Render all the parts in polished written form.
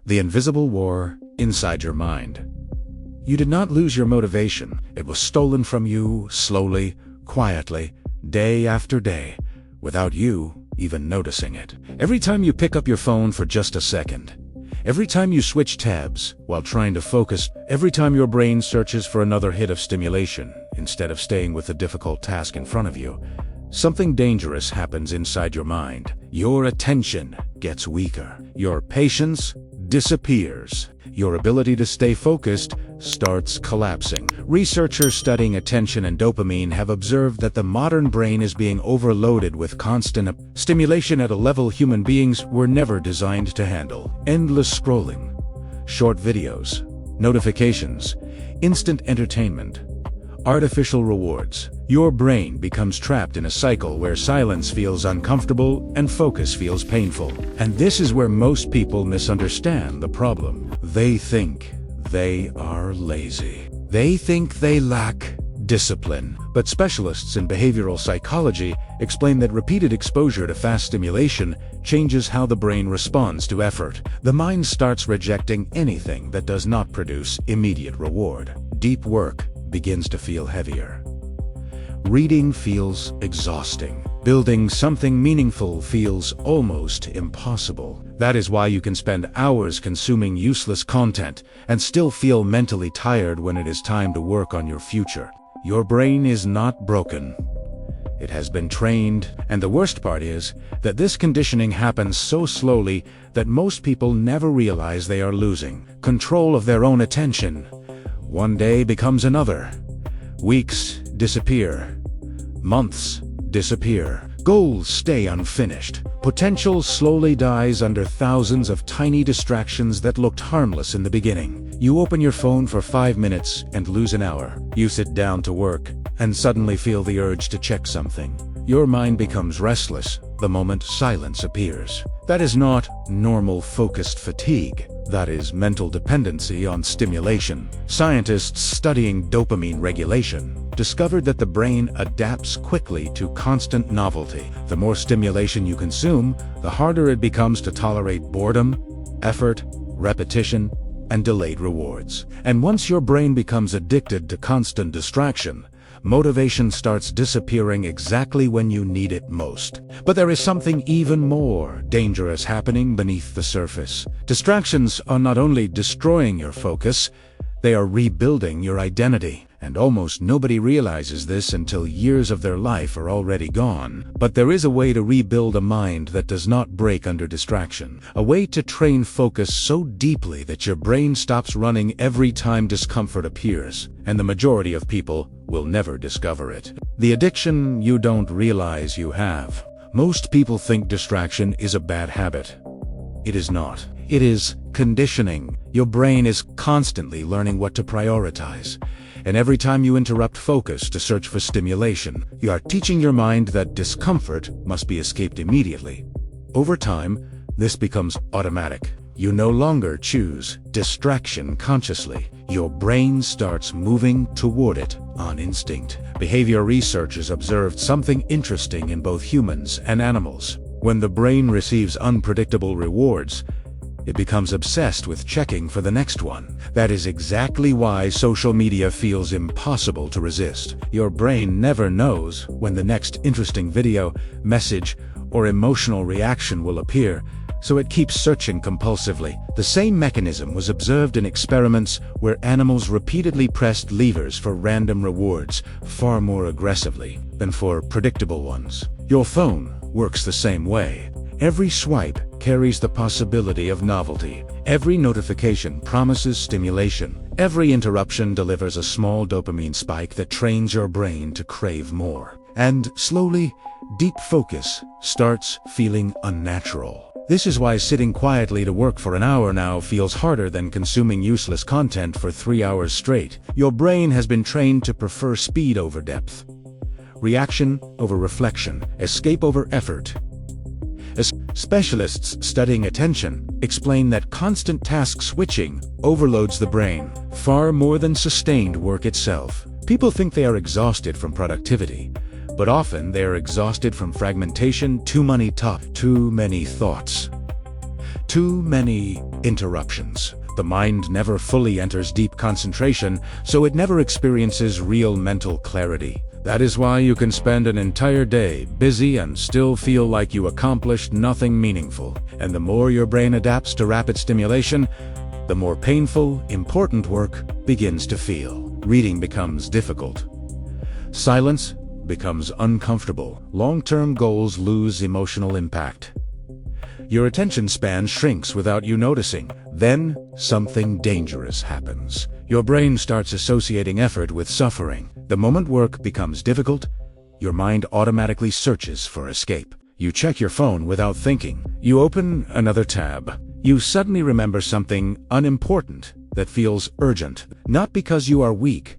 The invisible war inside your mind. You did not lose your motivation. It was stolen from you slowly, quietly, day after day, without you even noticing it. Every time you pick up your phone for just a second, every time you switch tabs while trying to focus, every time your brain searches for another hit of stimulation instead of staying with the difficult task in front of you, something dangerous happens inside your mind. Your attention gets weaker. Your patience disappears. Your ability to stay focused starts collapsing. Researchers studying attention and dopamine have observed that the modern brain is being overloaded with constant stimulation at a level human beings were never designed to handle. Endless scrolling, short videos, notifications, instant entertainment, artificial rewards. Your brain becomes trapped in a cycle where silence feels uncomfortable and focus feels painful. And this is where most people misunderstand the problem. They think they are lazy. They think they lack discipline. But specialists in behavioral psychology explain that repeated exposure to fast stimulation changes how the brain responds to effort. The mind starts rejecting anything that does not produce immediate reward. Deep work begins to feel heavier. Reading feels exhausting. Building something meaningful feels almost impossible. That is why you can spend hours consuming useless content and still feel mentally tired when it is time to work on your future. Your brain is not broken. It has been trained, and the worst part is that this conditioning happens so slowly that most people never realize they are losing control of their own attention. One day becomes another. Weeks disappear. Months disappear. Goals stay unfinished. Potential slowly dies under thousands of tiny distractions that looked harmless in the beginning. You open your phone for 5 minutes and lose an hour. You sit down to work and suddenly feel the urge to check something. Your mind becomes restless the moment silence appears. That is not normal focused fatigue. That is mental dependency on stimulation. Scientists studying dopamine regulation discovered that the brain adapts quickly to constant novelty. The more stimulation you consume, the harder it becomes to tolerate boredom, effort, repetition, and delayed rewards. And once your brain becomes addicted to constant distraction, motivation starts disappearing exactly when you need it most. But there is something even more dangerous happening beneath the surface. Distractions are not only destroying your focus, they are rebuilding your identity. And almost nobody realizes this until years of their life are already gone. But there is a way to rebuild a mind that does not break under distraction. A way to train focus so deeply that your brain stops running every time discomfort appears. And the majority of people will never discover it. The addiction you don't realize you have. Most people think distraction is a bad habit. It is not. It is conditioning. Your brain is constantly learning what to prioritize. And every time you interrupt focus to search for stimulation, you are teaching your mind that discomfort must be escaped immediately. Over time, this becomes automatic. You no longer choose distraction consciously. Your brain starts moving toward it on instinct. Behavior researchers observed something interesting in both humans and animals. When the brain receives unpredictable rewards, it becomes obsessed with checking for the next one. That is exactly why social media feels impossible to resist. Your brain never knows when the next interesting video, message, or emotional reaction will appear, so it keeps searching compulsively. The same mechanism was observed in experiments where animals repeatedly pressed levers for random rewards far more aggressively than for predictable ones. Your phone works the same way. Every swipe carries the possibility of novelty. Every notification promises stimulation. Every interruption delivers a small dopamine spike that trains your brain to crave more. And slowly, deep focus starts feeling unnatural. This is why sitting quietly to work for an hour now feels harder than consuming useless content for 3 hours straight. Your brain has been trained to prefer speed over depth, reaction over reflection, escape over effort. As specialists studying attention explain that constant task switching overloads the brain far more than sustained work itself. People think they are exhausted from productivity, but often they are exhausted from fragmentation, too many thoughts. Too many interruptions. The mind never fully enters deep concentration, so it never experiences real mental clarity. That is why you can spend an entire day busy and still feel like you accomplished nothing meaningful. And the more your brain adapts to rapid stimulation, the more painful, important work begins to feel. Reading becomes difficult. Silence becomes uncomfortable. Long-term goals lose emotional impact. Your attention span shrinks without you noticing. Then, something dangerous happens. Your brain starts associating effort with suffering. The moment work becomes difficult, your mind automatically searches for escape. You check your phone without thinking. You open another tab. You suddenly remember something unimportant that feels urgent, not because you are weak,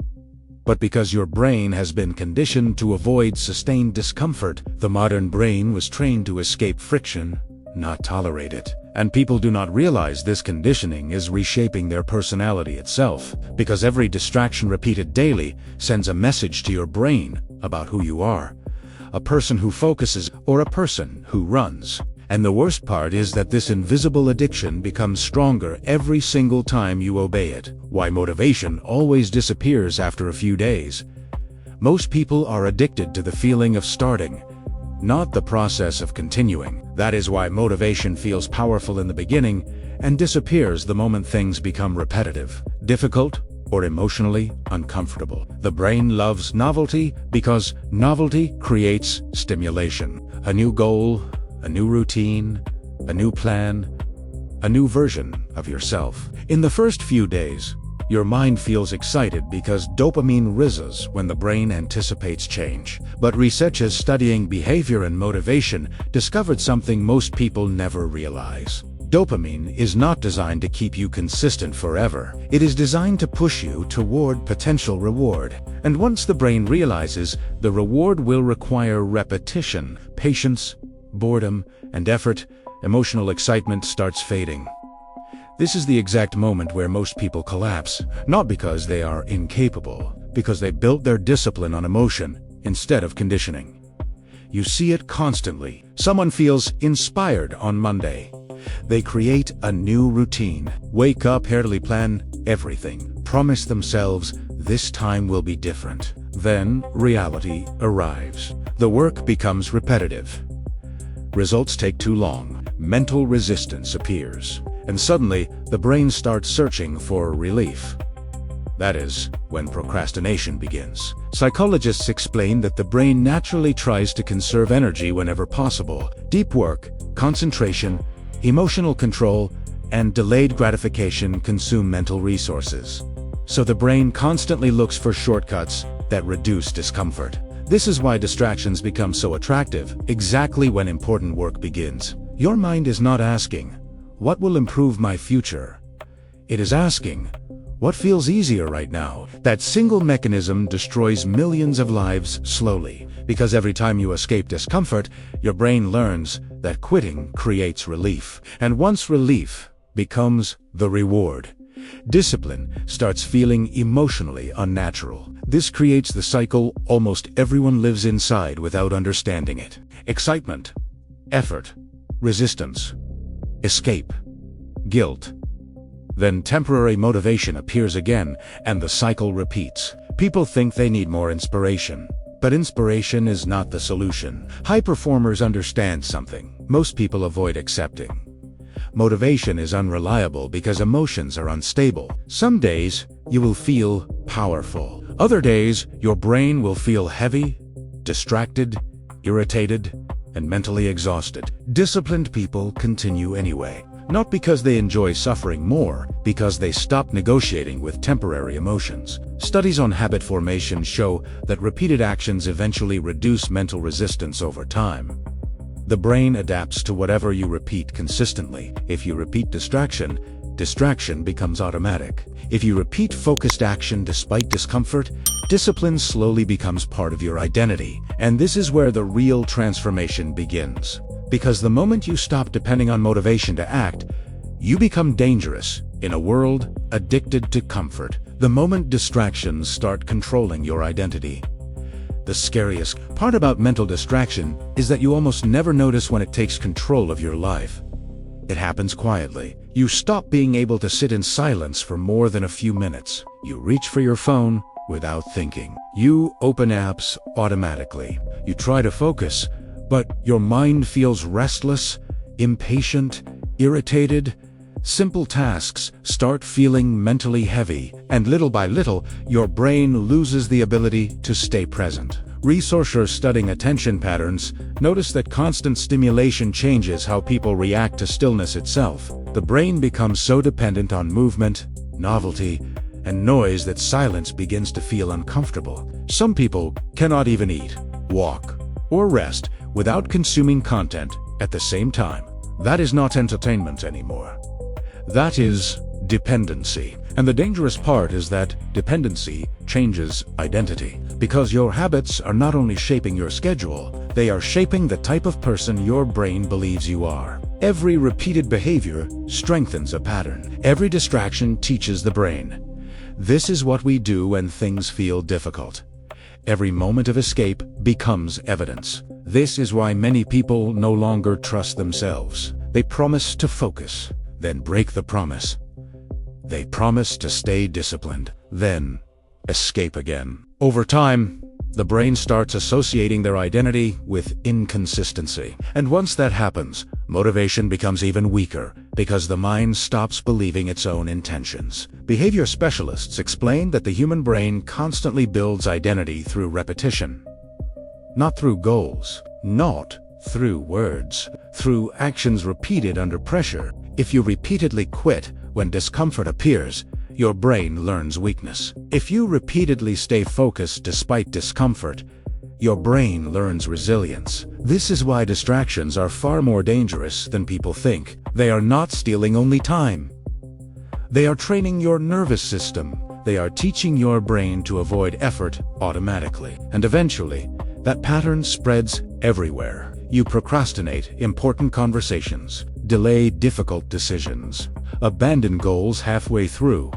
but because your brain has been conditioned to avoid sustained discomfort. The modern brain was trained to escape friction, not tolerate it. And people do not realize this conditioning is reshaping their personality itself, because every distraction repeated daily sends a message to your brain about who you are, a person who focuses or a person who runs. And the worst part is that this invisible addiction becomes stronger every single time you obey it. Why motivation always disappears after a few days. Most people are addicted to the feeling of starting, not the process of continuing. That is why motivation feels powerful in the beginning and disappears the moment things become repetitive, difficult, or emotionally uncomfortable. The brain loves novelty because novelty creates stimulation. A new goal, a new routine, a new plan, a new version of yourself. In the first few days, your mind feels excited because dopamine rises when the brain anticipates change. But researchers studying behavior and motivation discovered something most people never realize. Dopamine is not designed to keep you consistent forever. It is designed to push you toward potential reward. And once the brain realizes the reward will require repetition, patience, boredom, and effort, emotional excitement starts fading. This is the exact moment where most people collapse, not because they are incapable, because they built their discipline on emotion instead of conditioning. You see it constantly. Someone feels inspired on Monday. They create a new routine, wake up, hardly plan everything, promise themselves this time will be different. Then reality arrives. The work becomes repetitive. Results take too long. Mental resistance appears. And suddenly, the brain starts searching for relief. That is when procrastination begins. Psychologists explain that the brain naturally tries to conserve energy whenever possible. Deep work, concentration, emotional control, and delayed gratification consume mental resources. So the brain constantly looks for shortcuts that reduce discomfort. This is why distractions become so attractive exactly when important work begins. Your mind is not asking, "What will improve my future?" It is asking, "What feels easier right now?" That single mechanism destroys millions of lives slowly, because every time you escape discomfort, your brain learns that quitting creates relief. And once relief becomes the reward, discipline starts feeling emotionally unnatural. This creates the cycle almost everyone lives inside without understanding it. Excitement, effort, resistance, escape, guilt. Then temporary motivation appears again, and the cycle repeats. People think they need more inspiration, but inspiration is not the solution. High performers understand something most people avoid accepting. Motivation is unreliable because emotions are unstable. Some days, you will feel powerful. Other days, your brain will feel heavy, distracted, irritated, and mentally exhausted. Disciplined people continue anyway, not because they enjoy suffering more, because they stop negotiating with temporary emotions. Studies on habit formation show that repeated actions eventually reduce mental resistance over time. The brain adapts to whatever you repeat consistently. If you repeat distraction, distraction becomes automatic. If you repeat focused action despite discomfort, discipline slowly becomes part of your identity. And this is where the real transformation begins. Because the moment you stop depending on motivation to act, you become dangerous in a world addicted to comfort. The moment distractions start controlling your identity. The scariest part about mental distraction is that you almost never notice when it takes control of your life. It happens quietly. You stop being able to sit in silence for more than a few minutes. You reach for your phone without thinking. You open apps automatically. You try to focus, but your mind feels restless, impatient, irritated. Simple tasks start feeling mentally heavy, and little by little, your brain loses the ability to stay present. Researchers studying attention patterns notice that constant stimulation changes how people react to stillness itself. The brain becomes so dependent on movement, novelty, and noise that silence begins to feel uncomfortable. Some people cannot even eat, walk, or rest without consuming content at the same time. That is not entertainment anymore. That is dependency. And the dangerous part is that dependency changes identity. Because your habits are not only shaping your schedule, they are shaping the type of person your brain believes you are. Every repeated behavior strengthens a pattern. Every distraction teaches the brain. This is what we do when things feel difficult. Every moment of escape becomes evidence. This is why many people no longer trust themselves. They promise to focus, then break the promise. They promise to stay disciplined, then escape again. Over time, the brain starts associating their identity with inconsistency. And once that happens, motivation becomes even weaker because the mind stops believing its own intentions. Behavior specialists explain that the human brain constantly builds identity through repetition. Not through goals, not through words, through actions repeated under pressure. If you repeatedly quit when discomfort appears, your brain learns weakness. If you repeatedly stay focused despite discomfort, your brain learns resilience. This is why distractions are far more dangerous than people think. They are not stealing only time. They are training your nervous system. They are teaching your brain to avoid effort automatically. And eventually, that pattern spreads everywhere. You procrastinate important conversations, delay difficult decisions, abandon goals halfway through,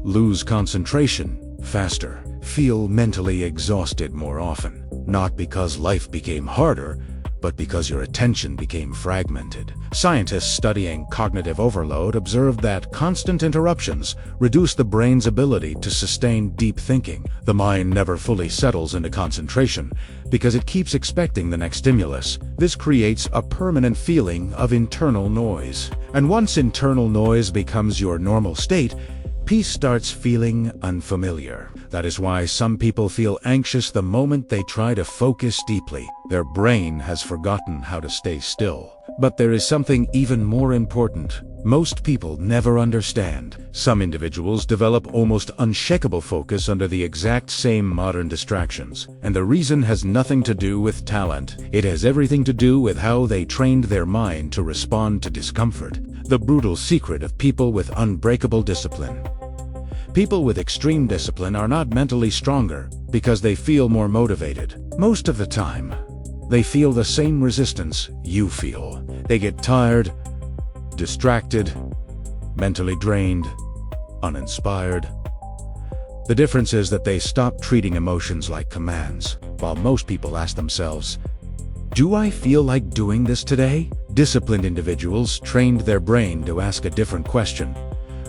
lose concentration faster, feel mentally exhausted more often. Not because life became harder, but because your attention became fragmented. Scientists studying cognitive overload observed that constant interruptions reduce the brain's ability to sustain deep thinking. The mind never fully settles into concentration because it keeps expecting the next stimulus. This creates a permanent feeling of internal noise. And once internal noise becomes your normal state, peace starts feeling unfamiliar. That is why some people feel anxious the moment they try to focus deeply. Their brain has forgotten how to stay still. But there is something even more important. Most people never understand. Some individuals develop almost unshakable focus under the exact same modern distractions. And the reason has nothing to do with talent. It has everything to do with how they trained their mind to respond to discomfort. The brutal secret of people with unbreakable discipline. People with extreme discipline are not mentally stronger because they feel more motivated. Most of the time, they feel the same resistance you feel. They get tired, distracted, mentally drained, uninspired. The difference is that they stop treating emotions like commands. While most people ask themselves, "Do I feel like doing this today?" Disciplined individuals trained their brain to ask a different question.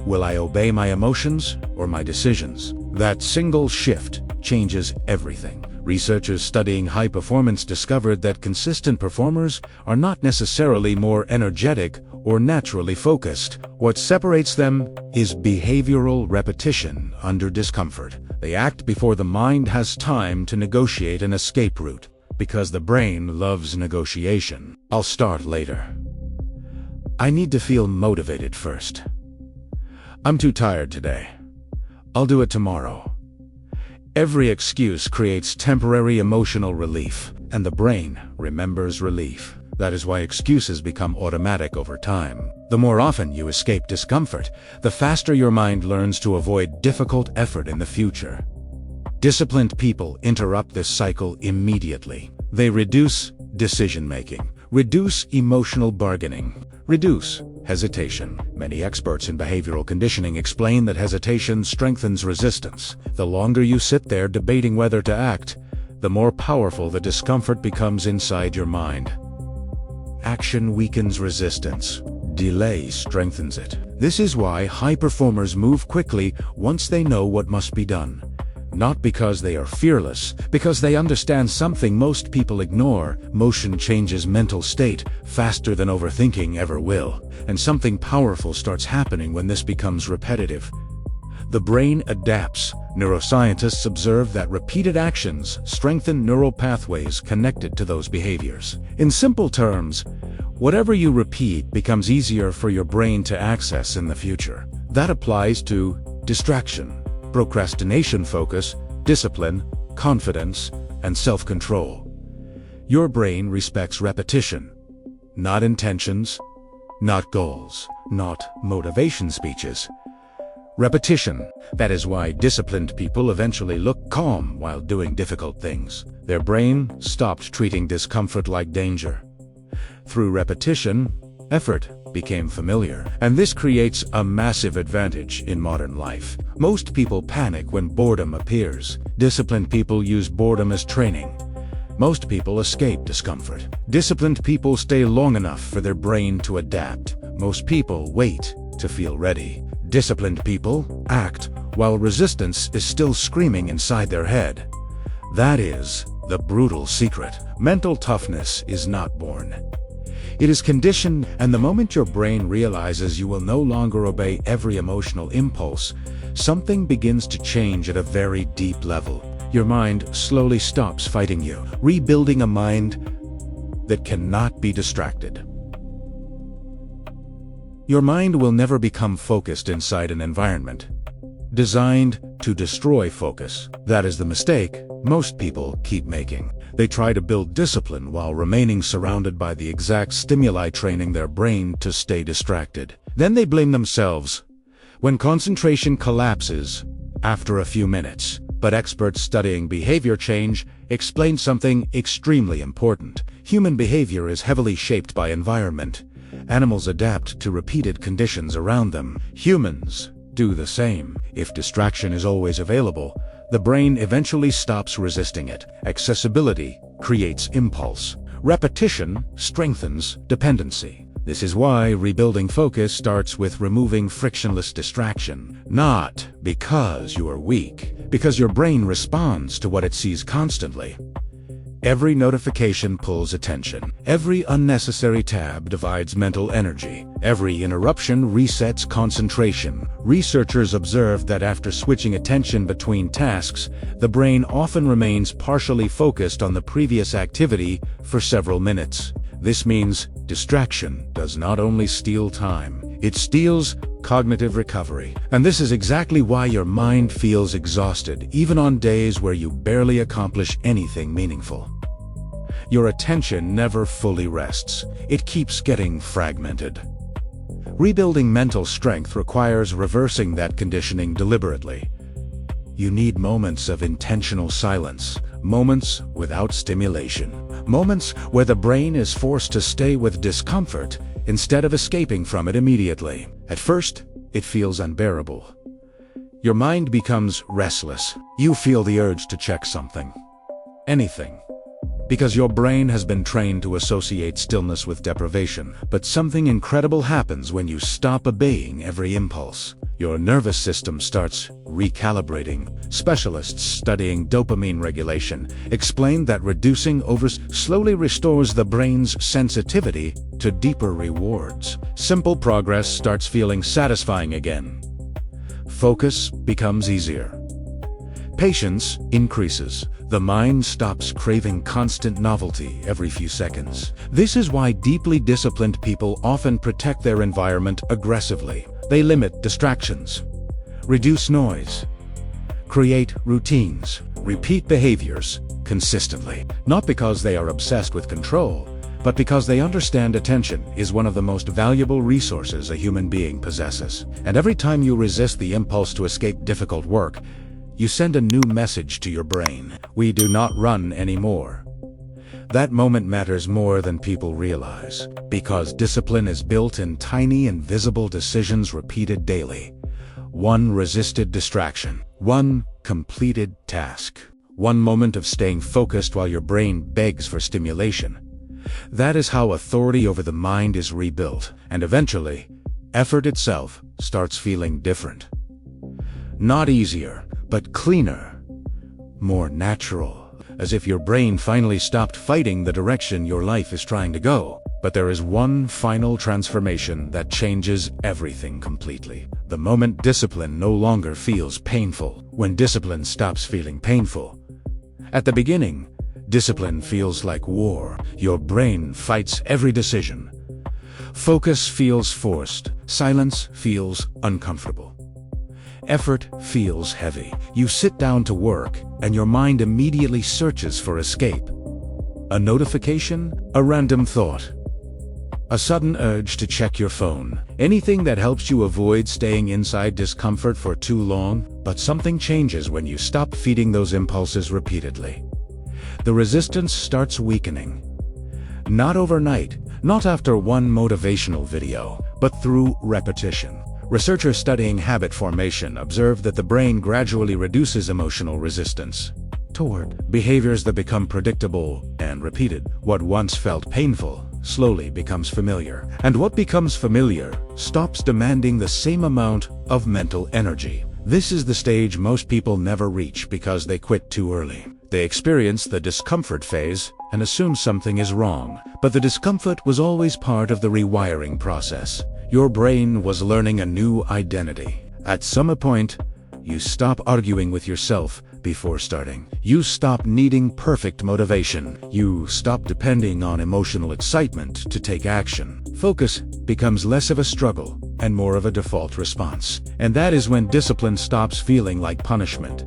Will I obey my emotions or my decisions? That single shift changes everything. Researchers studying high performance discovered that consistent performers are not necessarily more energetic or naturally focused. What separates them is behavioral repetition under discomfort. They act before the mind has time to negotiate an escape route, because the brain loves negotiation. I'll start later. I need to feel motivated first. I'm too tired today. I'll do it tomorrow. Every excuse creates temporary emotional relief, and the brain remembers relief. That is why excuses become automatic over time. The more often you escape discomfort, the faster your mind learns to avoid difficult effort in the future. Disciplined people interrupt this cycle immediately. They reduce decision-making, reduce emotional bargaining, reduce hesitation. Many experts in behavioral conditioning explain that hesitation strengthens resistance. The longer you sit there debating whether to act, the more powerful the discomfort becomes inside your mind. Action weakens resistance. delay strengthens it. This is why high performers move quickly once they know what must be done. Not because they are fearless, because they understand something most people ignore. Motion changes mental state faster than overthinking ever will, and something powerful starts happening when this becomes repetitive. The brain adapts. Neuroscientists observe that repeated actions strengthen neural pathways connected to those behaviors. In simple terms, whatever you repeat becomes easier for your brain to access in the future. That applies to distraction, procrastination, focus, discipline, confidence, and self-control. Your brain respects repetition, not intentions, not goals, not motivation speeches. Repetition. That is why disciplined people eventually look calm while doing difficult things. Their brain stopped treating discomfort like danger. Through repetition, effort became familiar, and this creates a massive advantage in modern life. Most people panic when boredom appears. Disciplined people use boredom as training. Most people escape discomfort. Disciplined people stay long enough for their brain to adapt. Most people wait to feel ready. Disciplined people act while resistance is still screaming inside their head. That is the brutal secret. Mental toughness is not born. It is conditioned, and the moment your brain realizes you will no longer obey every emotional impulse, something begins to change at a very deep level. Your mind slowly stops fighting you, rebuilding a mind that cannot be distracted. Your mind will never become focused inside an environment designed to destroy focus. That is the mistake most people keep making. They try to build discipline while remaining surrounded by the exact stimuli training their brain to stay distracted. Then they blame themselves when concentration collapses after a few minutes. But experts studying behavior change explain something extremely important. Human behavior is heavily shaped by environment. Animals adapt to repeated conditions around them. Humans do the same. If distraction is always available, the brain eventually stops resisting it. Accessibility creates impulse. Repetition strengthens dependency. This is why rebuilding focus starts with removing frictionless distraction. Not because you are weak, because your brain responds to what it sees constantly. Every notification pulls attention. Every unnecessary tab divides mental energy. Every interruption resets concentration. Researchers observed that after switching attention between tasks, the brain often remains partially focused on the previous activity for several minutes. This means distraction does not only steal time, it steals cognitive recovery. And this is exactly why your mind feels exhausted, even on days where you barely accomplish anything meaningful. Your attention never fully rests. It keeps getting fragmented. Rebuilding mental strength requires reversing that conditioning deliberately. You need moments of intentional silence, moments without stimulation, moments where the brain is forced to stay with discomfort instead of escaping from it immediately. At first, it feels unbearable. Your mind becomes restless. You feel the urge to check something, anything, because your brain has been trained to associate stillness with deprivation. But something incredible happens when you stop obeying every impulse. Your nervous system starts recalibrating. Specialists studying dopamine regulation explain that reducing slowly restores the brain's sensitivity to deeper rewards. Simple progress starts feeling satisfying again. Focus becomes easier. Patience increases. The mind stops craving constant novelty every few seconds. This is why deeply disciplined people often protect their environment aggressively. They limit distractions, reduce noise, create routines, repeat behaviors consistently. Not because they are obsessed with control, but because they understand attention is one of the most valuable resources a human being possesses. And every time you resist the impulse to escape difficult work, you send a new message to your brain. We do not run anymore. That moment matters more than people realize, because discipline is built in tiny invisible decisions repeated daily. One resisted distraction, one completed task, one moment of staying focused while your brain begs for stimulation. That is how authority over the mind is rebuilt, and eventually, effort itself starts feeling different. Not easier, but cleaner, more natural, as if your brain finally stopped fighting the direction your life is trying to go. But there is one final transformation that changes everything completely. The moment discipline no longer feels painful. When discipline stops feeling painful. At the beginning, discipline feels like war. Your brain fights every decision. Focus feels forced. Silence feels uncomfortable. Effort feels heavy. You sit down to work, and your mind immediately searches for escape. A notification, a random thought, a sudden urge to check your phone. Anything that helps you avoid staying inside discomfort for too long. But something changes when you stop feeding those impulses repeatedly. The resistance starts weakening. Not overnight, not after one motivational video, but through repetition. Researchers studying habit formation observed that the brain gradually reduces emotional resistance toward behaviors that become predictable and repeated. What once felt painful slowly becomes familiar, and what becomes familiar stops demanding the same amount of mental energy. This is the stage most people never reach because they quit too early. They experience the discomfort phase and assume something is wrong, but the discomfort was always part of the rewiring process. Your brain was learning a new identity. At some point, you stop arguing with yourself before starting. You stop needing perfect motivation. You stop depending on emotional excitement to take action. Focus becomes less of a struggle and more of a default response. And that is when discipline stops feeling like punishment.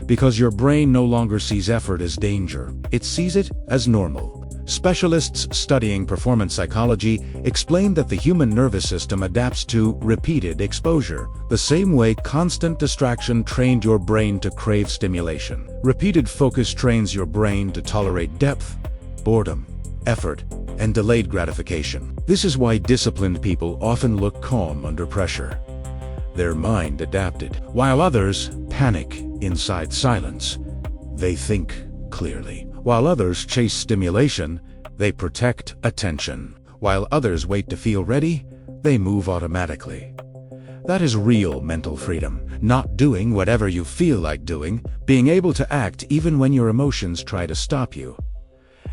Because your brain no longer sees effort as danger. It sees it as normal. Specialists studying performance psychology explain that the human nervous system adapts to repeated exposure, the same way constant distraction trained your brain to crave stimulation. Repeated focus trains your brain to tolerate depth, boredom, effort, and delayed gratification. This is why disciplined people often look calm under pressure. Their mind adapted, while others panic inside silence. They think clearly. While others chase stimulation, they protect attention. While others wait to feel ready, they move automatically. That is real mental freedom. Not doing whatever you feel like doing, being able to act even when your emotions try to stop you.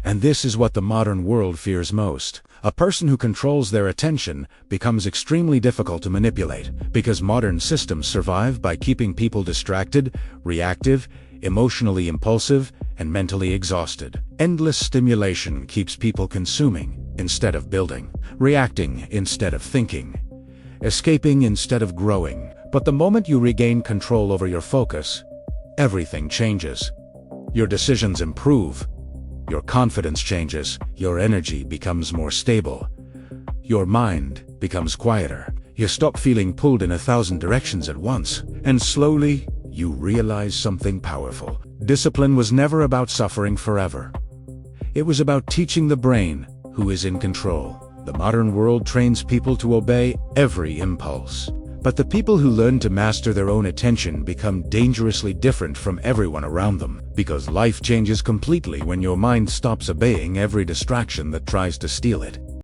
And this is what the modern world fears most. A person who controls their attention becomes extremely difficult to manipulate, because modern systems survive by keeping people distracted, reactive, emotionally impulsive, and mentally exhausted. Endless stimulation keeps people consuming instead of building, reacting instead of thinking, escaping instead of growing. But the moment you regain control over your focus, everything changes. Your decisions improve, your confidence changes, your energy becomes more stable, your mind becomes quieter. You stop feeling pulled in 1,000 directions at once, and slowly, you realize something powerful. Discipline was never about suffering forever. It was about teaching the brain who is in control. The modern world trains people to obey every impulse. But the people who learn to master their own attention become dangerously different from everyone around them, because life changes completely when your mind stops obeying every distraction that tries to steal it.